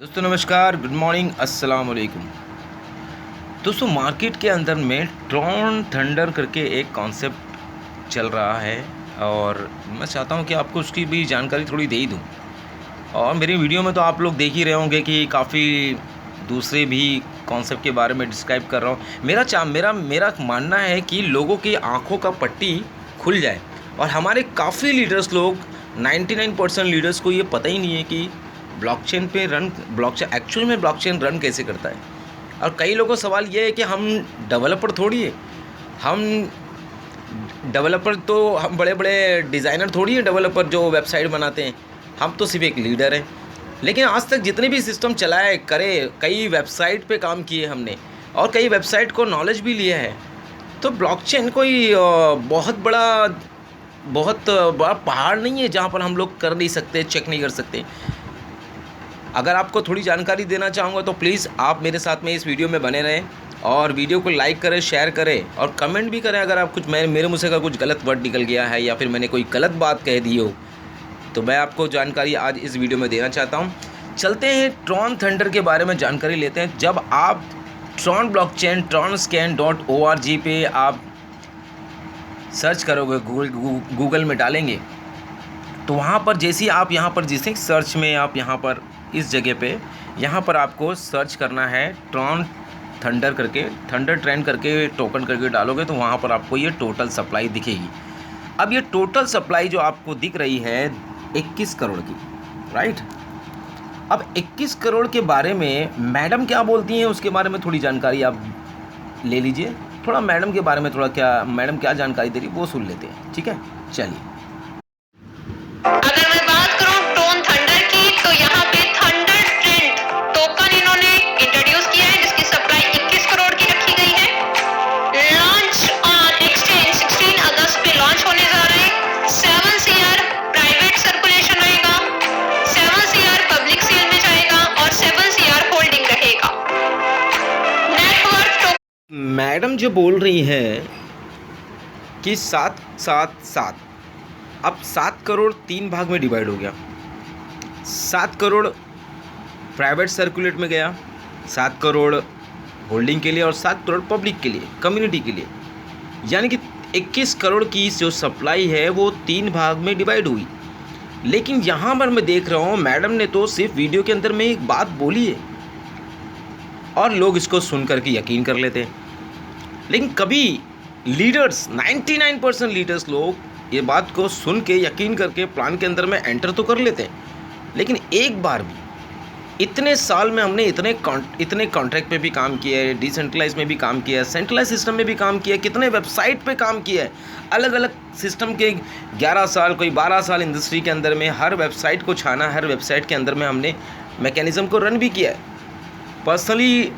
दोस्तों नमस्कार, good morning, अस्सलाम वालेकुम। दोस्तों मार्केट के अंदर में ट्रॉन थंडर करके एक कॉन्सेप्ट चल रहा है और मैं चाहता हूं कि आपको उसकी भी जानकारी थोड़ी दे ही दूं। और मेरी वीडियो में तो आप लोग देख ही रहे होंगे कि काफ़ी दूसरे भी कॉन्सेप्ट के बारे में डिस्क्राइब कर रहा हूं। मेरा मानना है कि लोगों की आंखों का पट्टी खुल जाए। और हमारे काफ़ी लीडर्स लोग 99% लीडर्स को ये पता ही नहीं है कि ब्लॉकचेन एक्चुअल में ब्लॉकचेन रन कैसे करता है। और कई लोगों का सवाल ये है कि हम डेवलपर थोड़ी है, हम बड़े बड़े डिज़ाइनर थोड़ी है, डेवलपर जो वेबसाइट बनाते हैं। हम तो सिर्फ एक लीडर हैं। लेकिन आज तक जितने भी सिस्टम चलाए करे, कई वेबसाइट पे काम किए हमने और कई वेबसाइट को नॉलेज भी लिया है। तो ब्लॉकचेन कोई बहुत बड़ा पहाड़ नहीं है जहाँ पर हम लोग कर नहीं सकते, चेक नहीं कर सकते। अगर आपको थोड़ी जानकारी देना चाहूँगा तो प्लीज़ आप मेरे साथ में इस वीडियो में बने रहें और वीडियो को लाइक करें, शेयर करें और कमेंट भी करें। अगर आप कुछ मेरे मुँह से अगर कुछ गलत वर्ड निकल गया है या फिर मैंने कोई गलत बात कह दी हो तो मैं आपको जानकारी आज इस वीडियो में देना चाहता हूँ। चलते हैं ट्रॉन थंडर के बारे में जानकारी लेते हैं। जब आप ट्रॉन ब्लॉकचेन tronscan.org पे आप सर्च करोगे, गूगल में डालेंगे तो वहाँ पर जैसे आप यहाँ पर जिसे सर्च में आप यहाँ पर इस जगह पे यहाँ पर आपको सर्च करना है ट्रॉन थंडर करके, थंडर ट्रेंड करके टोकन करके डालोगे तो वहाँ पर आपको ये टोटल सप्लाई दिखेगी। अब ये टोटल सप्लाई जो आपको दिख रही है 21 करोड़ की, राइट। अब 21 करोड़ के बारे में मैडम क्या बोलती हैं उसके बारे में थोड़ी जानकारी आप ले लीजिए। थोड़ा मैडम के बारे में मैडम क्या जानकारी दे रही वो सुन लेते हैं, ठीक है। चलिए, अगर मैं बात करूं ट्रॉन थंडर की तो यहाँ पे थंडर ट्रेंड टोकन इन्होंने इंट्रोड्यूस किया है जिसकी सप्लाई 21 करोड़ की रखी गई है। लॉन्च ऑन एक्सचेंज 16 अगस्त पे लॉन्च होने जा रहे हैं। 7 CR प्राइवेट सर्कुलेशन रहेगा, 7 CR पब्लिक सेल में जाएगा और 7 CR होल्डिंग रहेगा। नेटवर्क मैडम जो बोल रही है कि 777, अब 7 करोड़ 3 भाग में डिवाइड हो गया। 7 करोड़ प्राइवेट सर्कुलेट में गया, 7 करोड़ होल्डिंग के लिए और 7 करोड़ पब्लिक के लिए, कम्युनिटी के लिए। यानी कि 21 करोड़ की जो सप्लाई है वो 3 भाग में डिवाइड हुई। लेकिन यहाँ पर मैं देख रहा हूँ मैडम ने तो सिर्फ वीडियो के अंदर में एक बात बोली है और लोग इसको सुन करके यकीन कर लेते हैं। लेकिन कभी लीडर्स 99% लीडर्स लोग ये बात को सुन के यकीन करके प्लान के अंदर में एंटर तो कर लेते हैं। लेकिन एक बार भी इतने साल में हमने इतने कॉन्ट्रैक्ट पे भी काम किया है, डिसेंट्रलाइज में भी काम किया है, सेंट्रलाइज सिस्टम में भी काम किया है, कितने वेबसाइट पे काम किया है। अलग अलग सिस्टम के 11 साल, कोई 12 साल इंडस्ट्री के अंदर में हर वेबसाइट को छाना, हर वेबसाइट के अंदर में हमने मैकेनिज़्म को रन भी किया है। पर्सनली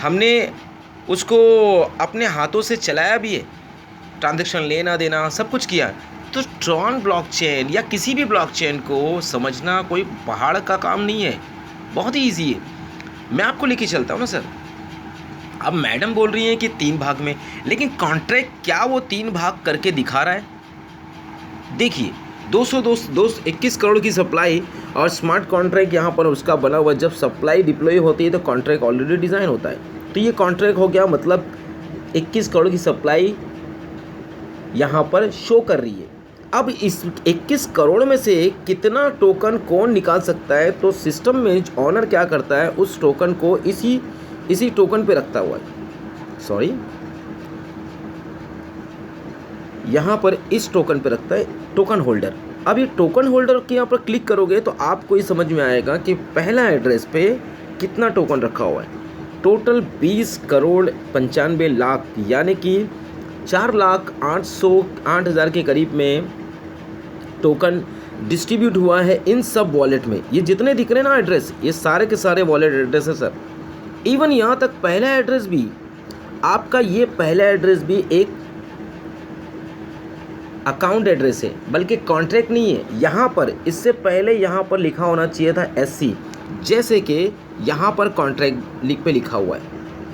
हमने उसको अपने हाथों से चलाया भी है, ट्रांजैक्शन लेना देना सब कुछ किया। तो ट्रॉन ब्लॉकचेन या किसी भी ब्लॉकचेन को समझना कोई पहाड़ का काम नहीं है, बहुत ही ईजी है। मैं आपको लेके चलता हूँ ना सर। अब मैडम बोल रही हैं कि 3 भाग में, लेकिन कॉन्ट्रैक्ट क्या वो 3 भाग करके दिखा रहा है? देखिए 21 करोड़ की सप्लाई और स्मार्ट कॉन्ट्रैक्ट यहाँ पर उसका बना हुआ। जब सप्लाई डिप्लॉय होती है तो कॉन्ट्रैक्ट ऑलरेडी डिज़ाइन होता है। तो ये कॉन्ट्रैक्ट हो गया, मतलब 21 करोड़ की सप्लाई यहाँ पर शो कर रही है। अब इस 21 करोड़ में से कितना टोकन कौन निकाल सकता है? तो सिस्टम में ऑनर क्या करता है, उस टोकन को इसी टोकन पे रखता हुआ है, यहाँ पर इस टोकन पे रखता है टोकन होल्डर। अब ये टोकन होल्डर के यहाँ पर क्लिक करोगे तो आपको ये समझ में आएगा कि पहला एड्रेस पे कितना टोकन रखा हुआ है। टोटल 20 करोड़ 95 लाख, यानी कि 4,08,000 के करीब में टोकन डिस्ट्रीब्यूट हुआ है इन सब वॉलेट में। ये जितने दिख रहे हैं ना एड्रेस, ये सारे के सारे वॉलेट एड्रेस है सर। इवन यहाँ तक पहला एड्रेस भी आपका, ये पहला एड्रेस भी एक अकाउंट एड्रेस है, बल्कि कॉन्ट्रैक्ट नहीं है। यहाँ पर इससे पहले यहाँ पर लिखा होना चाहिए था SC, जैसे कि यहाँ पर कॉन्ट्रैक्ट पे लिखा हुआ है।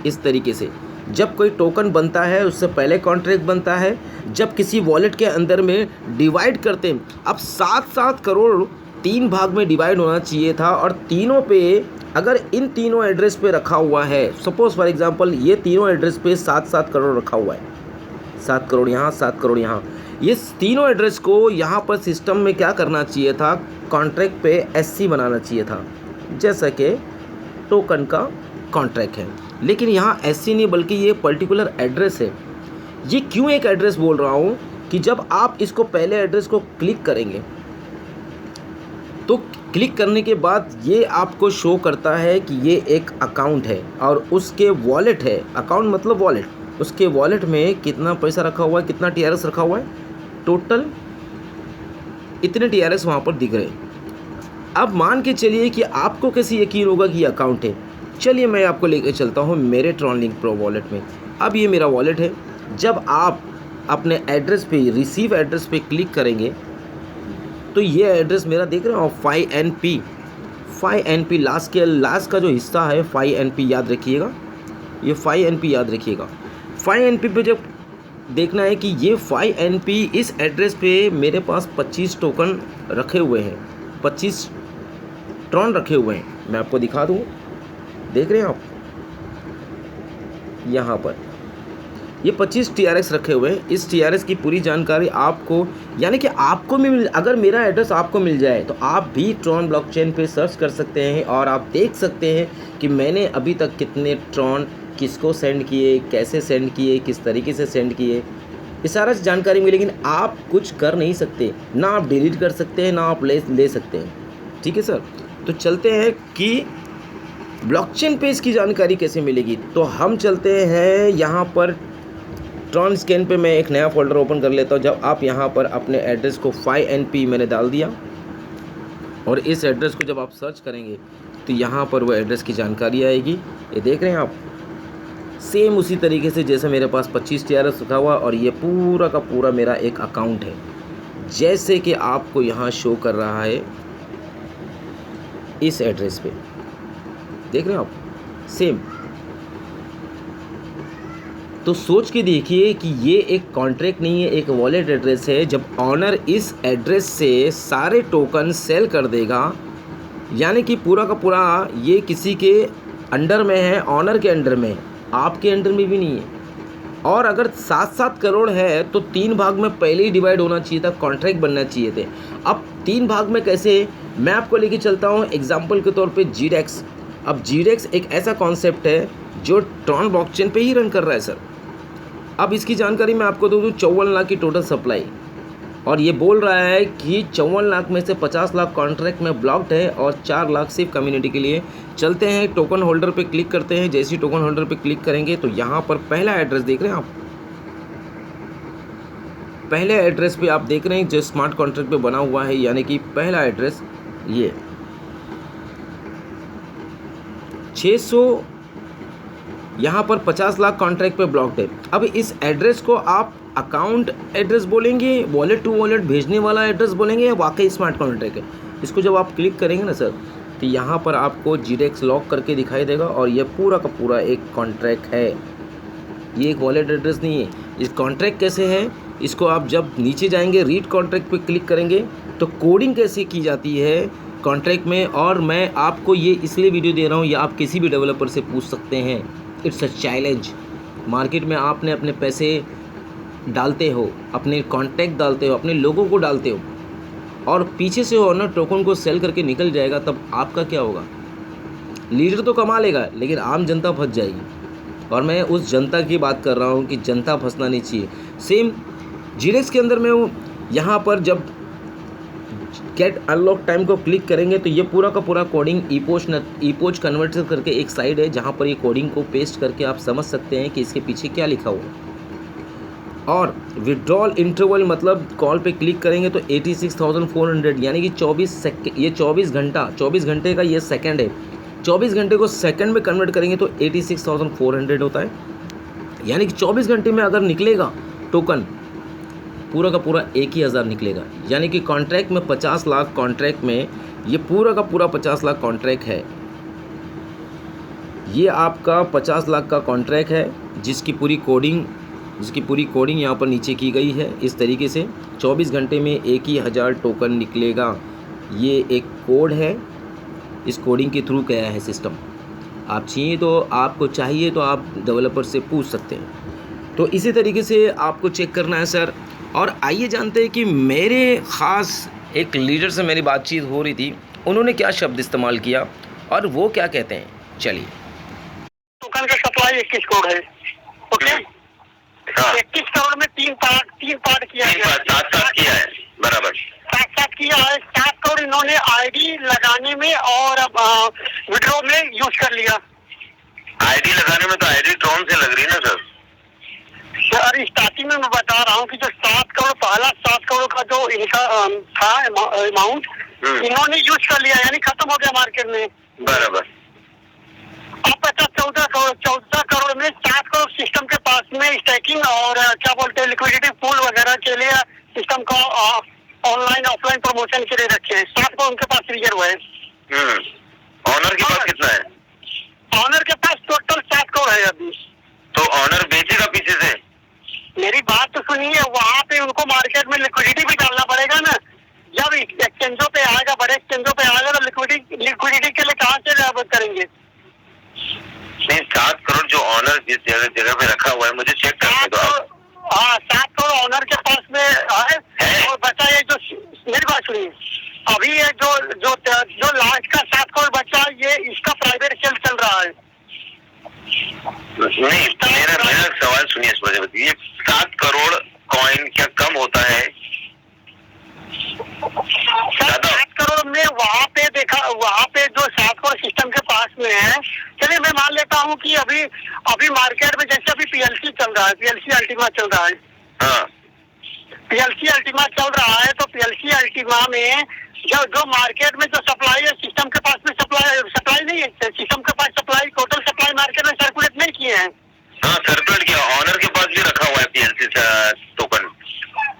इस तरीके से जब कोई टोकन बनता है उससे पहले कॉन्ट्रैक्ट बनता है। जब किसी वॉलेट के अंदर में डिवाइड करते हैं, अब 7 करोड़ 3 भाग में डिवाइड होना चाहिए था और तीनों पे अगर इन तीनों एड्रेस पे रखा हुआ है, सपोज फॉर एग्जांपल ये तीनों एड्रेस पे 7-7 करोड़ रखा हुआ है, 7 करोड़ यहाँ, 7 करोड़ यहाँ, ये तीनों एड्रेस को यहाँ पर सिस्टम में क्या करना चाहिए था, कॉन्ट्रैक्ट पे एससी बनाना चाहिए था, जैसा कि टोकन का कॉन्ट्रैक्ट है। लेकिन यहाँ एससी नहीं बल्कि ये पर्टिकुलर एड्रेस है। ये क्यों एक एड्रेस बोल रहा हूँ कि जब आप इसको पहले एड्रेस को क्लिक करेंगे तो क्लिक करने के बाद ये आपको शो करता है कि ये एक अकाउंट है और उसके वॉलेट है, अकाउंट मतलब वॉलेट, उसके वॉलेट में कितना पैसा रखा हुआ है, कितना टीआरएस रखा हुआ है, टोटल इतने टीआरएस वहाँ पर दिख रहे हैं। अब मान के चलिए कि आपको कैसे यकीन होगा कि ये अकाउंट है। चलिए मैं आपको लेकर चलता हूँ मेरे ट्रॉनलिंक प्रो वॉलेट में। अब ये मेरा वॉलेट है। जब आप अपने एड्रेस पे, रिसीव एड्रेस पे क्लिक करेंगे तो ये एड्रेस मेरा देख रहे हो 5NP लास्ट का जो हिस्सा है 5NP याद रखिएगा, ये 5NP याद रखिएगा। 5NP पे जब देखना है कि ये 5NP इस एड्रेस पे मेरे पास 25 टोकन रखे हुए हैं, 25 ट्रॉन रखे हुए हैं। मैं आपको दिखा दूँ, देख रहे हैं आप यहाँ पर ये 25 TRX रखे हुए हैं। इस TRX की पूरी जानकारी आपको, यानी कि आपको भी अगर मेरा एड्रेस आपको मिल जाए तो आप भी ट्रॉन ब्लॉकचेन पे सर्च कर सकते हैं और आप देख सकते हैं कि मैंने अभी तक कितने ट्रॉन किसको सेंड किए, कैसे सेंड किए, किस तरीके से सेंड किए, ये सारा जानकारी मिलेगी। लेकिन आप कुछ कर नहीं सकते, ना आप डिलीट कर सकते हैं, ना आप ले सकते हैं। ठीक है सर, तो चलते हैं कि ब्लॉकचेन पे इसकी जानकारी कैसे मिलेगी। तो हम चलते हैं यहाँ पर ट्रॉन स्कैन पे। मैं एक नया फोल्डर ओपन कर लेता हूँ। जब आप यहाँ पर अपने एड्रेस को 5NP मैंने डाल दिया और इस एड्रेस को जब आप सर्च करेंगे तो यहाँ पर वो एड्रेस की जानकारी आएगी। ये देख रहे हैं आप, सेम उसी तरीके से जैसे मेरे पास 25 TRS रखा हुआ और ये पूरा का पूरा मेरा एक अकाउंट है, जैसे कि आपको यहाँ शो कर रहा है इस एड्रेस पे। देख रहे हैं आप, सेम। तो सोच के देखिए कि ये एक कॉन्ट्रैक्ट नहीं है, एक वॉलेट एड्रेस है। जब ऑनर इस एड्रेस से सारे टोकन सेल कर देगा, यानी कि पूरा का पूरा ये किसी के अंडर में है, ऑनर के अंडर में, आपके अंडर में भी नहीं है। और अगर 7-7 करोड़ है तो 3 भाग में पहले ही डिवाइड होना चाहिए था, कॉन्ट्रैक्ट बनना चाहिए थे। अब 3 भाग में कैसे, मैं आपको लेके चलता हूँ एग्जाम्पल के तौर पर GDEX। अब GDEX एक ऐसा कॉन्सेप्ट है जो ट्रॉन ब्लॉकचेन पे ही रन कर रहा है सर। अब इसकी जानकारी मैं आपको दूँ, 54 लाख की टोटल सप्लाई, और ये बोल रहा है कि 54 लाख में से 50 लाख कॉन्ट्रैक्ट में ब्लॉक्ड है और 4 लाख सिर्फ कम्युनिटी के लिए। चलते हैं टोकन होल्डर पे क्लिक करते हैं। जैसे ही टोकन होल्डर पे क्लिक करेंगे तो यहाँ पर पहला एड्रेस देख रहे हैं आप, पहले एड्रेस पे आप देख रहे हैं जो स्मार्ट कॉन्ट्रैक्ट पे बना हुआ है, यानी कि पहला एड्रेस ये 600, यहाँ पर 50 लाख कॉन्ट्रैक्ट पे ब्लॉक्ड है। अब इस एड्रेस को आप अकाउंट एड्रेस बोलेंगे, वॉलेट टू वॉलेट भेजने वाला एड्रेस बोलेंगे, या वाकई स्मार्ट कॉन्ट्रैक्ट है। इसको जब आप क्लिक करेंगे ना सर, तो यहाँ पर आपको GDEX लॉक करके दिखाई देगा और ये पूरा का पूरा एक कॉन्ट्रैक्ट है, ये एक वॉलेट एड्रेस नहीं है। इस कॉन्ट्रैक्ट कैसे है, इसको आप जब नीचे जाएंगे रीड कॉन्ट्रैक्ट पे क्लिक करेंगे तो कोडिंग कैसे की जाती है कॉन्ट्रैक्ट में, और मैं आपको ये इसलिए वीडियो दे रहा हूँ, या आप किसी भी डेवलपर से पूछ सकते हैं। It's a challenge. मार्केट में आपने अपने पैसे डालते हो, अपने कॉन्टैक्ट डालते हो, अपने लोगों को डालते हो, और पीछे से ऑनर टोकन को सेल करके निकल जाएगा, तब आपका क्या होगा। लीडर तो कमा लेगा लेकिन आम जनता फंस जाएगी, और मैं उस जनता की बात कर रहा हूँ कि जनता फंसना नहीं चाहिए। सेम GDEX के अंदर में यहाँ पर जब गेट अनलॉक टाइम को क्लिक करेंगे तो ये पूरा का पूरा कोडिंग ईपोच कन्वर्टर करके एक साइड है, जहाँ पर ये कोडिंग को पेस्ट करके आप समझ सकते हैं कि इसके पीछे क्या लिखा हुआ है। और विड्रॉल इंटरवल मतलब कॉल पे क्लिक करेंगे तो 86,400, यानी कि 24 घंटे का ये सेकंड है। 24 घंटे को सेकंड में कन्वर्ट करेंगे तो 86,400 होता है, यानी कि 24 घंटे में अगर निकलेगा टोकन पूरा का पूरा 1,000 निकलेगा। यानी कि कॉन्ट्रैक्ट में 50 लाख, कॉन्ट्रैक्ट में ये पूरा का पूरा 50 लाख कॉन्ट्रैक्ट है। ये आपका 50 लाख का कॉन्ट्रैक्ट है जिसकी पूरी कोडिंग यहाँ पर नीचे की गई है इस तरीके से। 24 घंटे में 1,000 टोकन निकलेगा, ये एक कोड है। इस कोडिंग के थ्रू गया है सिस्टम। आप चाहिए तो आप डेवलपर से पूछ सकते हैं। तो इसी तरीके से आपको चेक करना है सर। और आइए जानते हैं कि मेरे ख़ास एक लीडर से मेरी बातचीत हो रही थी, उन्होंने क्या शब्द इस्तेमाल किया और वो क्या कहते हैं। चलिए। टोकन का सप्लाई 21 करोड़ है। ओके, 21 करोड़ में तीन पार्ट किया गया, साथ किया है, बराबर साथ किया है। 7 करोड़ इन्होंने आईडी लगाने में और विड्रॉ में यूज कर लिया। आईडी लगाने में तो आईडी ट्रोन से लग रही है ना सर। सर स्टार्टिंग में मैं बता रहा हूँ कि जो 7 करोड़ पहला 7 करोड़ का जो इनका था अमाउंट, इन्होंने यूज कर लिया, यानी खत्म हो गया मार्केट में। बराबर। अब 14 करोड़ में 7 करोड़ सिस्टम के पास में स्टैकिंग और क्या बोलते हैं लिक्विडिटी पूल वगैरह के लिए सिस्टम को ऑनलाइन ऑफलाइन प्रमोशन के लिए रखे हैं। 7 करोड़ उनके पास रिजर्व है। ऑनर के पास कितना है? ऑनर के पास टोटल 7 करोड़ है अभी। तो ऑनर बेचेगा पीछे से? मेरी बात तो सुनिए, वहाँ पे उनको मार्केट में लिक्विडिटी भी डालना पड़ेगा ना। जब एक्सचेंजों पे आएगा, बड़े एक्सचेंजों पे आएगा तो लिक्विडिटी के लिए कहाँ से करेंगे? नहीं, 7 करोड़ जो ऑनर जिस जगह पे रखा हुआ है, मुझे चेक करने दो। 7 करोड़ ऑनर के पास में है और बचा ये जो, मेरी बात सुनिए, अभी ये जो लास्ट का 7 करोड़ बचा, ये इसका प्राइवेट सेल चल रहा है। नहीं, मेरा सवाल सुनिए इस वजह से, ये 7 करोड़ कॉइन क्या कम होता है? 7 करोड़ में वहाँ पे जो 7 करोड़ सिस्टम के पास में है, चलिए मैं मान लेता हूँ कि अभी मार्केट में जैसे अभी पीएलसी चल रहा है, पीएलसी अल्टीमा चल रहा है। हाँ, पीएलसी अल्टीमा चल रहा है, तो पीएलसी अल्टीमा में जो मार्केट में जो सप्लाई है, सिस्टम के पास में सप्लाई नहीं है, सिस्टम के पास सप्लाई, टोटल सप्लाई मार्केट में सर्कुलेट नहीं किए हैं। हाँ सर्कुलेट किया, ऑनर के पास भी रखा हुआ है पीएलसी टोकन।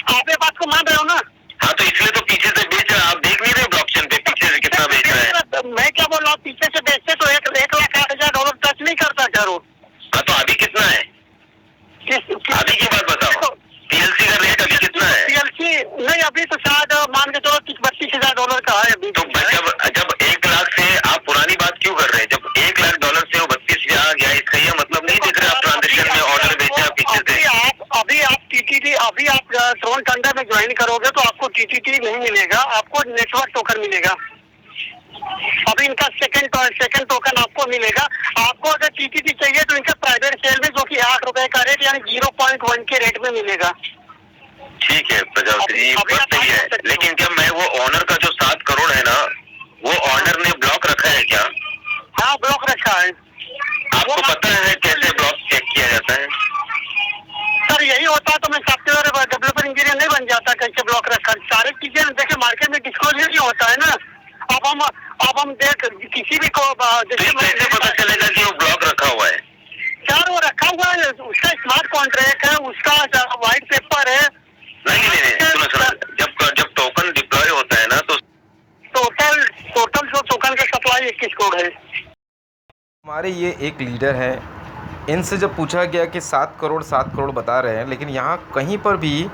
आप ये बात को मान रहे हो ना? हाँ, तो इसलिए तो पीछे से बेच रहा है। आप देख नहीं रहे ब्लॉकचेन पे पीछे से कितना बेच रहा है? मैं क्या बोल रहा हूँ, पीछे से बेचते तो 1,08,000 टच नहीं करता जरूर। हाँ, तो अभी कितना है? अभी की बात बताओ, पीएलसी का रेट अभी कितना है? पीएलसी नहीं, अभी तो शायद मान के चलो $32,000 का है अभी। तो जब 1 लाख से आप पुरानी बात क्यों कर रहे हैं? जब $1 लाख से वो 32 आ गया, इसका ये मतलब नहीं दिख रहा आप ट्रांजेक्शन में ऑर्डर बेचे आप पीछे से। अभी आप टीटीटी, अभी आप ट्रोन थंडर में ज्वाइन करोगे तो आपको टीटीटी नहीं मिलेगा, आपको नेटवर्क टोकन मिलेगा। अभी इनका सेकंड टोकन आपको मिलेगा। आपको अगर टीटीटी चाहिए तो इनका प्राइवेट सेल में, जो कि ₹8 का रेट यानी 0.1 के रेट में मिलेगा। ठीक है प्रजापति जी, बात सही है, लेकिन क्या मैं वो ऑनर का जो 7 करोड़ है ना, वो ऑनर ने ब्लॉक रखा है क्या? हाँ, ब्लॉक रखा है। आपको पता है कैसे ब्लॉक चेक किया जाता है? सर यही होता तो मैं सॉफ्टवेयर डेवलपर इंजीनियर नहीं बन जाता। कैसे ब्लॉक रखा, सारी चीजें देखिए मार्केट में डिस्क्लोजर ही होता है ना। अब हम देख किसी भी को जैसे कैसे पता चलेगा कि वो ब्लॉक रखा हुआ है? सर वो रखा हुआ है, उसका स्मार्ट कॉन्ट्रैक्ट है, उसका व्हाइट पेपर है। नहीं, सुनो, जब टोकन डिप्लॉय होता है ना, तो टोटल जो टोकन का सप्लाई 21 करोड़ है। हमारे ये एक लीडर है, इनसे जब पूछा गया कि 7 करोड़ बता रहे हैं, लेकिन यहाँ कहीं पर भी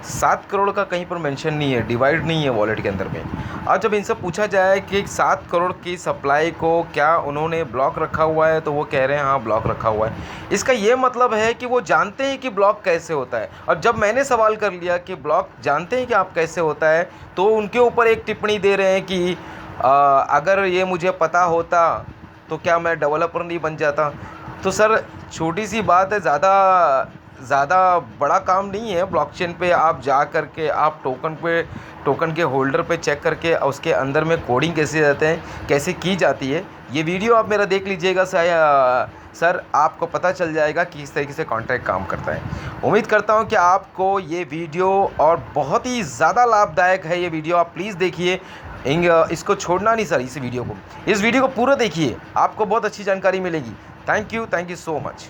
7 करोड़ का कहीं पर मेंशन नहीं है, डिवाइड नहीं है वॉलेट के अंदर में। अब जब इनसे पूछा जाए कि 7 करोड़ की सप्लाई को क्या उन्होंने ब्लॉक रखा हुआ है, तो वो कह रहे हैं हाँ ब्लॉक रखा हुआ है। इसका ये मतलब है कि वो जानते हैं कि ब्लॉक कैसे होता है। और जब मैंने सवाल कर लिया कि ब्लॉक जानते हैं कि आप कैसे होता है, तो उनके ऊपर एक टिप्पणी दे रहे हैं कि अगर ये मुझे पता होता तो क्या मैं डेवलपर नहीं बन जाता। तो सर छोटी सी बात है, ज़्यादा बड़ा काम नहीं है। ब्लॉकचेन पे आप जा कर के आप टोकन के होल्डर पे चेक करके उसके अंदर में कोडिंग कैसे की जाती है, ये वीडियो आप मेरा देख लीजिएगा सर, आपको पता चल जाएगा कि किस तरीके से कॉन्ट्रैक्ट काम करता है। उम्मीद करता हूँ कि आपको ये वीडियो और बहुत ही ज़्यादा लाभदायक है ये वीडियो। आप प्लीज़ देखिए, इसको छोड़ना नहीं सर। इस वीडियो को पूरा देखिए, आपको बहुत अच्छी जानकारी मिलेगी। Thank you so much.